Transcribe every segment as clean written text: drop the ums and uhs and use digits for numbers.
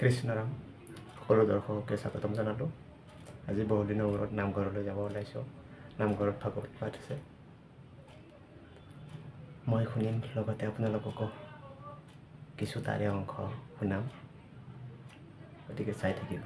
কৃষ্ণৰাম সকলো দৰ্শককে স্বাগতম জনালোঁ। আজি বহুদিনৰ মূৰত নামঘৰলৈ যাব ওলাইছোঁ। নামঘৰত ভাগৱত পাঠ আছে, মই শুনিম, লগতে আপোনালোককো কিছু তাৰে অংশ শুনাম, গতিকে চাই থাকিব।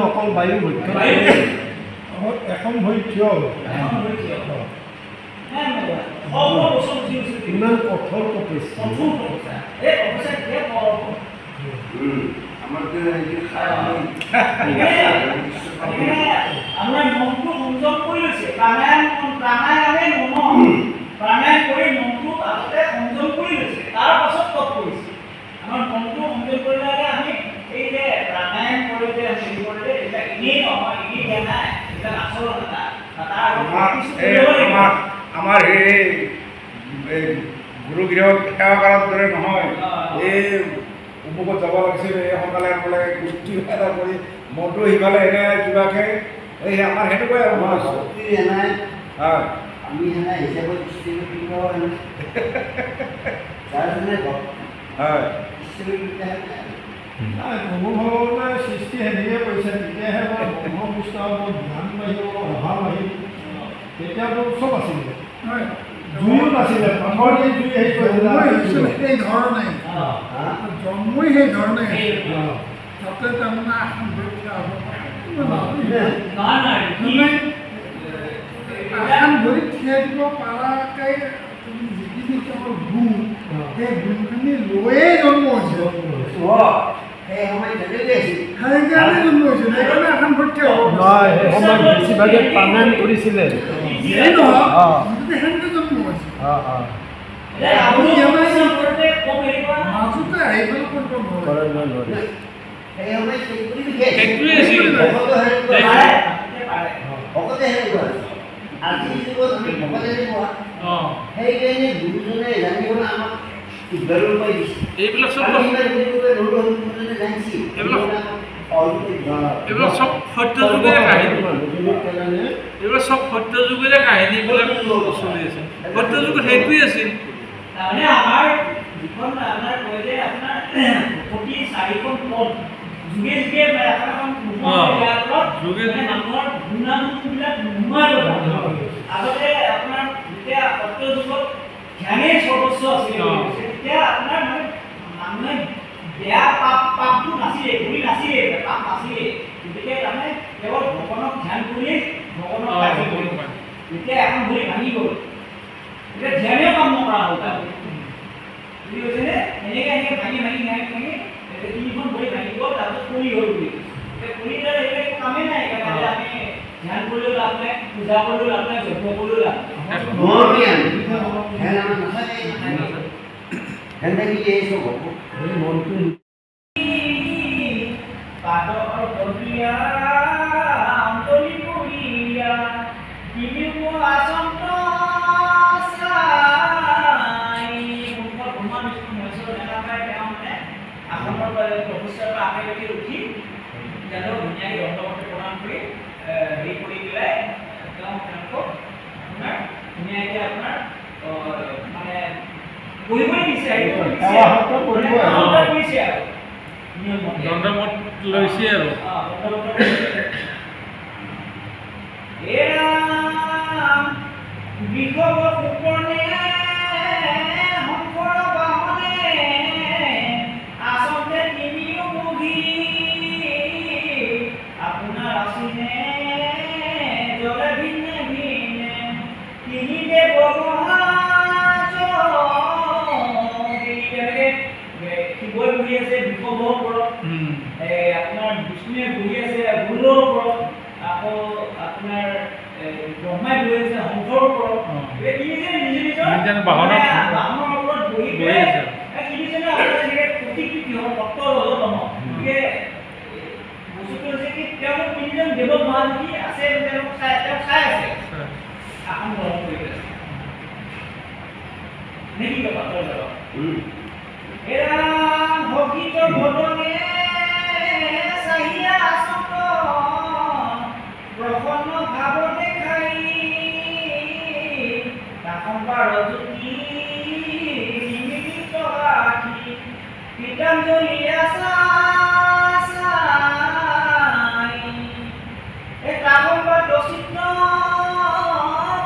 অকল বায়ু এখন ভৰি থিয় ইমান কঠোৰ তপস্যা আমাৰ মনটো সংযম কৰি লৈছে। প্ৰাণায়াম কৰি মনটো আগতে সংযম কৰি লৈছে, তাৰ পাছত তপ কৰিছে। আমাৰ মনটো সংযম কৰিলে আমি এই যে প্ৰাণায়াম কৰিলে এটা এনেই নহয়, এনেই দিয়া নাই, এটা আচৰণ এটা আমাৰ এই গুৰুগৃহ সেৱা কৰাৰ দৰে নহয়। এই উপভোগত যাব লাগিছিল, এই সোনকালে বোলে গুটি এটা কৰি মনটো সিফালে এনে কিবাকে এই আমাৰ সেনেকুৱাই আৰু মন শক্তি নাই। হয়, আমি সেনে হিচাপত ভগৱানে সৃষ্টি সেনেকৈ কৰিছে, তেতিয়াহে ব্ৰহ্মপুষ্ট হ'ব, ধ্যান বাঢ়িব, অভাৱ আহিব, তেতিয়াতো চব আছিলে, জুইও নাছিলে, পাথৰ দি জুই হেৰি কৰিছিলে, সেই ধৰণে জন্মই সেই ধৰণে তাতে তাৰমানে আসন ভৰি থিয়াই দিব পৰাকৈ তুমি যিখিনি কেৱল গুণ, সেই গুণখিনি লৈয়ে জন্ম হৈছে। সেইকাৰণে জন্ম হৈছিল, সেইকাৰণে এখন ভৰি থিয় হ'ব নহয়। সেই সময়ত বেছিভাগে প্ৰাণায়াম কৰিছিলে, যিয়ে নহওক সেনেকৈ জন্ম হৈছিল। মাজতে আহি পেলাই কৰিব নোৱাৰে। আজি যুগত আমি ভকতে সেইকাৰণে গুৰুজনে জানিবলৈ আমাক উদ্ধাৰৰ উপায় দিছে। এইবিলাক চব এইবিলাক চব সত্য যুগেৰে কাহিনী, এইবিলাক চব সত্য যুগেৰে কাহিনীবিলাক চলি আছে। সত্য যুগত সেইটোৱেই আছিল। তাৰমানে আমাৰ যিখন আপোনাৰ কয় যে আপোনাৰ প্ৰতি 4খন পদ যুগে যুগে এখন মানুহৰ গুণাগুণবিলাক নোহোৱাই আগতে আপোনাৰ যেতিয়া সত্য যুগত ধ্যানেই সৰ্বোচ্চ আছিল তেতিয়া আপোনাৰ মানে মানুহে বেয়া পাপটো নাছিলে ভুল নাছিলে পাপ নাছিলে গতিকে তাৰমানে কেৱল ভগৱানক ধ্যান কৰিয়ে ভগৱানক পাইছিল এতিয়া এখন ভৰি ভাঙি গ'ল এতিয়া ধ্যানেও কাম নকৰা হ'ল তাৰ বুজি কৈছেনে এনেকৈ ভাঙি তিনিখন ভৰি ভাঙি গ'ল তাৰপিছত পৰি গ'ল বুলি এতিয়া পৰি গ'লে এইবিলাক কামেই নাই একেবাৰে আমি ধ্যান কৰিলেও লাভ নাই পূজা কৰিলেও লাভ নাই যজ্ঞ কৰিলেও লাভ উঠি যাতে ধুনীয়াকৈ দণ্ডমতে প্ৰদান কৰি হেৰি কৰি পেলাই তেওঁলোকক আপোনাৰ ধুনীয়াকৈ আপোনাৰ মানে বহিবই দিছে দণ্ডমত লৈছে আৰু আপোনাৰ বিষ্ণুৱে বহি আছে গুৰুৰ ওপৰত আকৌ আপোনাৰ ব্ৰহ্মাই বহি আছে হংসৰ ওপৰত নিজৰ বাহনৰ ওপৰত বহি আছে তিনিজনে আপোনাৰ প্ৰতিকৃতি কিহৰ তত্ত্বৰ লগত নহয় গতিকে বস্তুটো হৈছে কি তেওঁলোক তিনিজন দেৱ মহাদেৱী আছে তেওঁলোক চাই আছে আসন গ্ৰহণ কৰি আছে নেকি কথা এৰা ভগিত ভদনে চাহিয়া আসন প্ৰসন্ন ভাৱ দেখাই কাকম্বা ৰজুতি নিমিলিত আখি গীতাঞ্জলি আশা এই কাকম্বা দচিত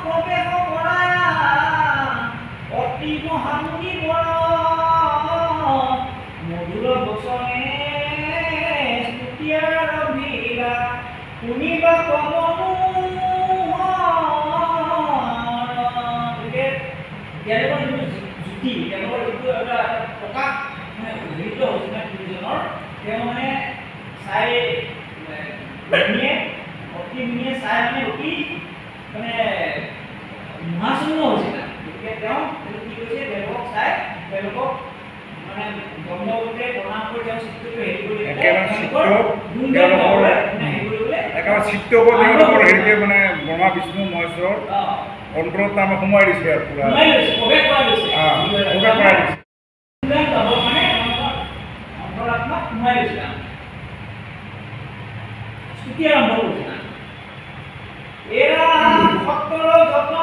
প্ৰৱেশ কৰা অতি মহামুনি বৰ মধুৰ বচনে স্তুতিয়াৰ ৰভিলা শুনিবা তেওঁলোকৰ যিটো যুক্তি তেওঁলোকৰ যিটো এটা প্ৰকাশ মানে উদ্ধৃত হৈছিলে তিনিজনৰ তেওঁ মানে চাই ধুনীয়ে অতি ধুনীয়ে চাই মানে অতি মানে মহাশূন্য হৈছিলে গতিকে তেওঁ কি কৰিছে তেওঁলোকক চাই তেওঁলোকক মানে দণ্ডমতে প্ৰণাম কৰি তেওঁ চিত্ৰটো হেৰি কৰি একেবাৰে চিত্ৰকো তেওঁলোকৰ হেৰিকে মানে ব্ৰহ্মা বিষ্ণু মহেশ্বৰ অন্তৰত তাৰমানে সোমাই দিছে আৰু পুৰা প্ৰৱেশ কৰাই দিছে মানে অন্তৰাত্মাত সোমাই দিছে স্তুতি আৰম্ভ কৰিছে এৰা ভক্তৰ যত্ন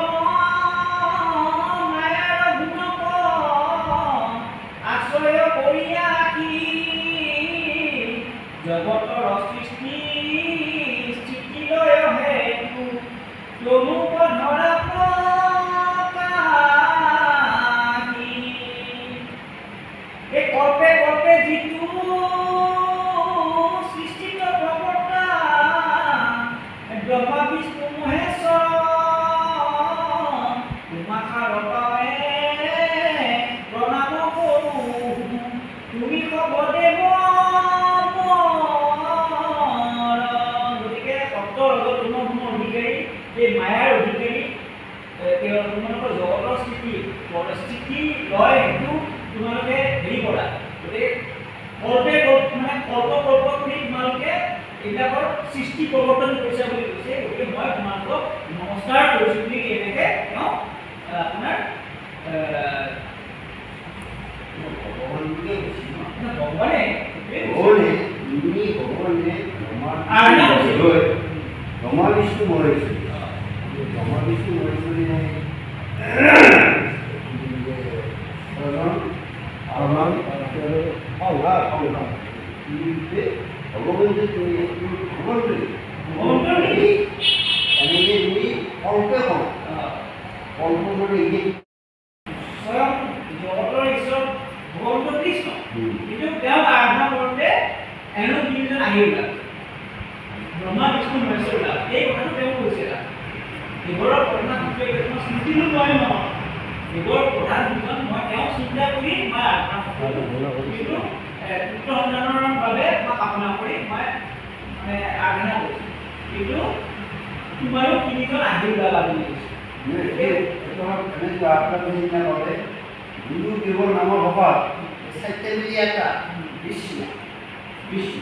মায়াৰ গুণক আশ্ৰয় কৰিয়া কি জগতৰ সৃষ্টি স্থিতিলয় হেতু তনুক ধৰা এই কল্পে কল্পে যিটো সৃষ্টিত প্ৰৱৰ্তা ব্ৰহ্মা বিষ্ণু মহেশ্বৰ তোমাষাৰতাৱে প্ৰণাম কৰোঁ তুমি শৱদেৱ গতিকে সত্ৰৰ লগত তোমাৰ অধিকাৰী এই মায়াৰ অধিকাৰী তোমালোকৰ জগতৰ স্থিতি লয় সেইটো তোমালোকে হেৰি কৰা গতিকে কল্পে মানে কল্প কৰি তোমালোকে এইবিলাকৰ সৃষ্টি প্ৰৱৰ্তন কৰিছে বুলি কৈছে গতিকে মই তোমালোকক নমস্কাৰ কৰিছোঁ বুলি এনেকৈ তেওঁ আপোনাৰ ভগৱানে ব্ৰহ্মা বিষ্ণু মহেশ্বৰ ব্ৰহ্মা বিষ্ণু মহেশ্বৰী ভগৱন্তী তুমি ভগৱন্তী এনেকৈ তুমি কল্পে কওঁ কল্প মানে স্বয়ং জগতৰ ঈশ্বৰ ভগৱন্ত কৃষ্ণ কিন্তু তেওঁ আৰাধনা কৰোঁতে এনে তিনিজন আহি ওলাল ব্ৰহ্মা বিষ্ণু মহেশ্বৰ ওলাল এই কথাটো তেওঁ কৈছে দেৱৰ প্ৰধান কিছুমান স্মৃতিটো মই নহয় দেৱৰ প্ৰধান দুজন মই তেওঁ চিন্তা কৰি মই আৰাধনা কৰোঁ কিন্তু পুত্ৰ সন্তানৰ বাবে মই কামনা কৰি মই মানে আৰাধনা কৰিছোঁ কিন্তু তোমাৰো তিনিজন আহি ওলালা বুলি এনেকুৱা আপোনাৰ নিচিনা বাবে গুৰুদেৱৰ নামৰ সভাত সত্যমেজি এটা কৃষ্ণ কৃষ্ণ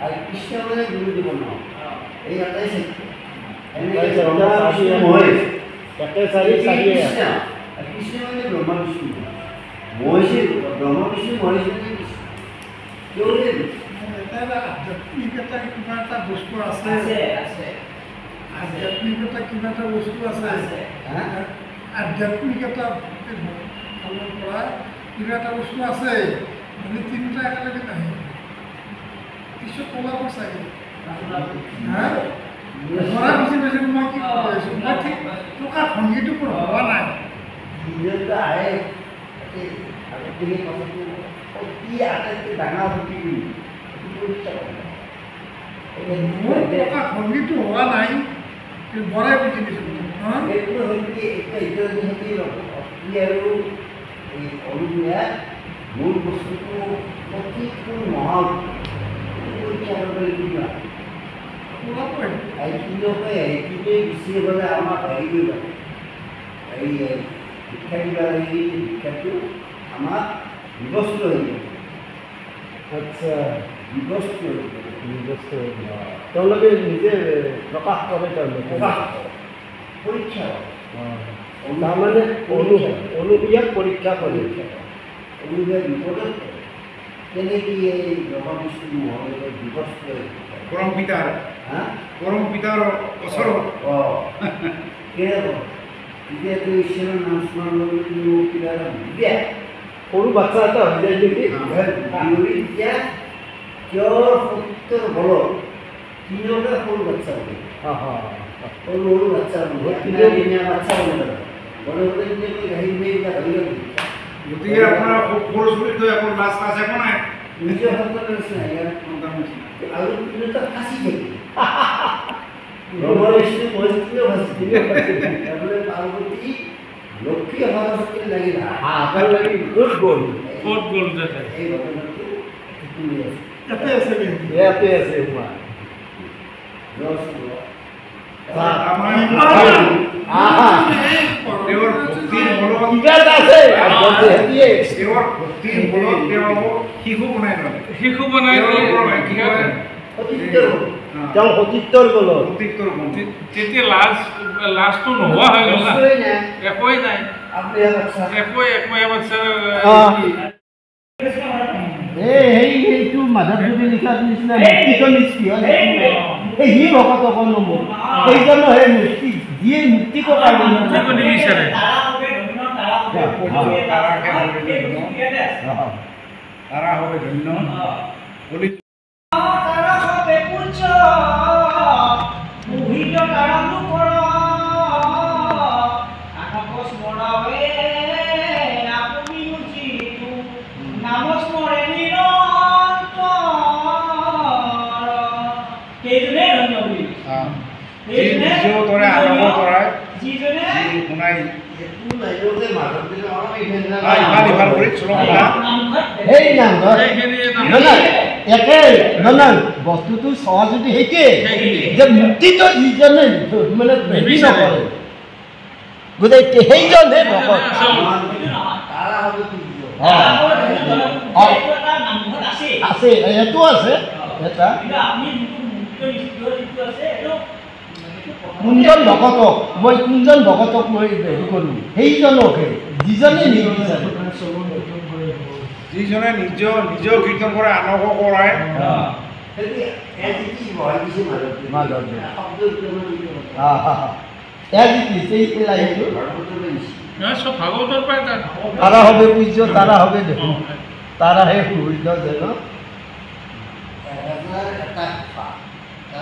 আৰু কৃষ্ণ মানে গুৰুদেৱৰ নাম এই এটাই সত্য কৃষ্ণ মানে ব্ৰহ্মা বিষ্ণু মহেশ ব্ৰহ্মা বিষ্ণু মহেশ মানে আধ্যাত্মিকতা কিবা এটা বস্তু আছে আধ্যাত্মিকতা কিবা এটা বস্তু আছে আধ্যাত্মিকতা ফালৰ পৰা কিবা এটা বস্তু আছে মানে তিনিটা একেলগে নাহে কিছু কলাব চাগে ধৰা বুজি পাইছোঁ মই কি ক'ব পাৰিছোঁ মই ঠিক টকা ভংগীটো হোৱা নাই যিজনটো আহে আগতে সেই কথাটো অতি আটাইতকৈ ডাঙৰ অতি মোৰ টকা ভংগীটো হোৱা নাই বৰাই বুজি পাইছোঁ সেইটো হ'ল কি এতিয়া অতি আৰু এই অনুযায়ী মূল বস্তুটো প্ৰতিটো মহা পৰীক্ষা কৰিব এইটোৱে গুচি গ'লে আমাক হেৰি কৰিব এই শিক্ষা দিবা এই শিক্ষাটো আমাক বিবস্ত হৈ যাব আচ্ছা বিবস্ত হৈ যাব তেওঁলোকে নিজে প্ৰকাশ কৰে তেওঁলোকে পৰীক্ষা তাৰমানে অনুযায়ী পৰীক্ষা কৰে অনুযায়ী বিপদত কেনেকৈ এই ব্ৰহ্মা বিষ্ণু মহাদেৱৰ বিবস্ত হৈ পৰম পিতাৰ ওচৰত এতিয়াতো ঈশ্বৰৰ নাম স্মৰণ কৰিলে কিবা এটা বিদ্যা সৰু বাচ্চা এটা হৈ যায় নেকি এতিয়া তেওঁৰ সত্যৰ বলত তিনিওটা সৰু বাচ্চা হ'ব সৰু সৰু বাচ্চা হ'ব তিনিদিনীয়া বাচ্চা হ'ব বলে বলে ধুনীয়াকৈ গাড়ী মেইবিলাক ভাবি ল'ব গতিকে আপোনাৰ সৰু চুলিটো একো লাজ লাজ একো নাই নিজৰ সন্তানৰ নিচিনা আৰু তিনিওটা ফাঁচি থাকে ব্ৰহ্মা বিষ্ণু মহেশও ফাঁচি তাৰমানে পাৰ্বতী লক্ষী সৰস্বতী লাগি লাগি ক'ত গ'ল এই ঘটনাটো শুনি আছে ইয়াতে আছে তোমাৰ তেওঁৰ ভক্তিৰ বলত কিবা এটা আছে তেওঁৰ ভক্তিৰ বলত তেওঁ শিশু বনাই লয় শিশু বনাই তেওঁ সতীত্বৰ বলত সতীত্বৰ গুণ তেতিয়া লাজটো নোহোৱা হৈ গ'ল না একোৱেই নাই একোৱে বাচ্চা সেইটো মাধৱদেৱে লিখাৰ নিচিনা মুক্তিটো নিশ্চিত সি ভকতক নমোৰ সেইজনহে মুক্তি যিয়ে মুক্তি কৰা নিবিচাৰে তাৰা হবে ধন্য নিজেও তৰে আনন্দ কৰাই শুনাই ইফাল কৰি সেই নামঘৰ একেই নহয় বস্তুটো সহজতে সেইটোৱে যে মুক্তিটো যিজনে মানে হেৰি নকৰে গতিকে সেইজনহে ভকত আছে এইটো আছে এটা কোনজন ভকতক মই কোনজন ভকতক মই হেৰি কৰোঁ সেইজনকহে যিজনে নিবিচাৰে যিজনে নিজেও কীৰ্তন কৰে আনকো কৰায় সব ভাগৱতৰ পৰাই তাৰা হবে পূজ্য তাৰা হবে দেখুন তাৰা হে সূৰ্য যেন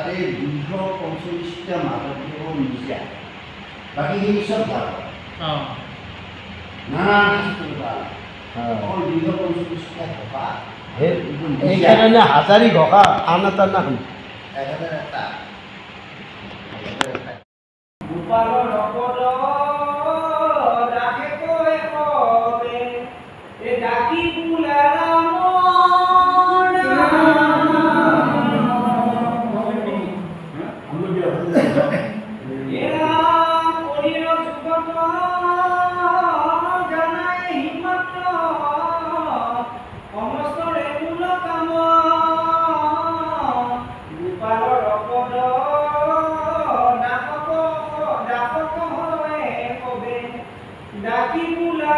তাতে 245টা মাধৱদেৱৰ নিজা বাকীখিনি চব ভাল নানা অকল 245টা ঘোষা সেইকাৰণে হাজাৰী ঘোষা আন এটা নাম এটা গোপালৰ ৰপদ দাসে কয় কবে এ ডাকি বোলা ৰামৰ এৰা কৰিৰ যুগত জানাই হিমাত্ৰ সমস্তৰে মূল কাম গোপালৰ ৰপদ ডাকি বোলা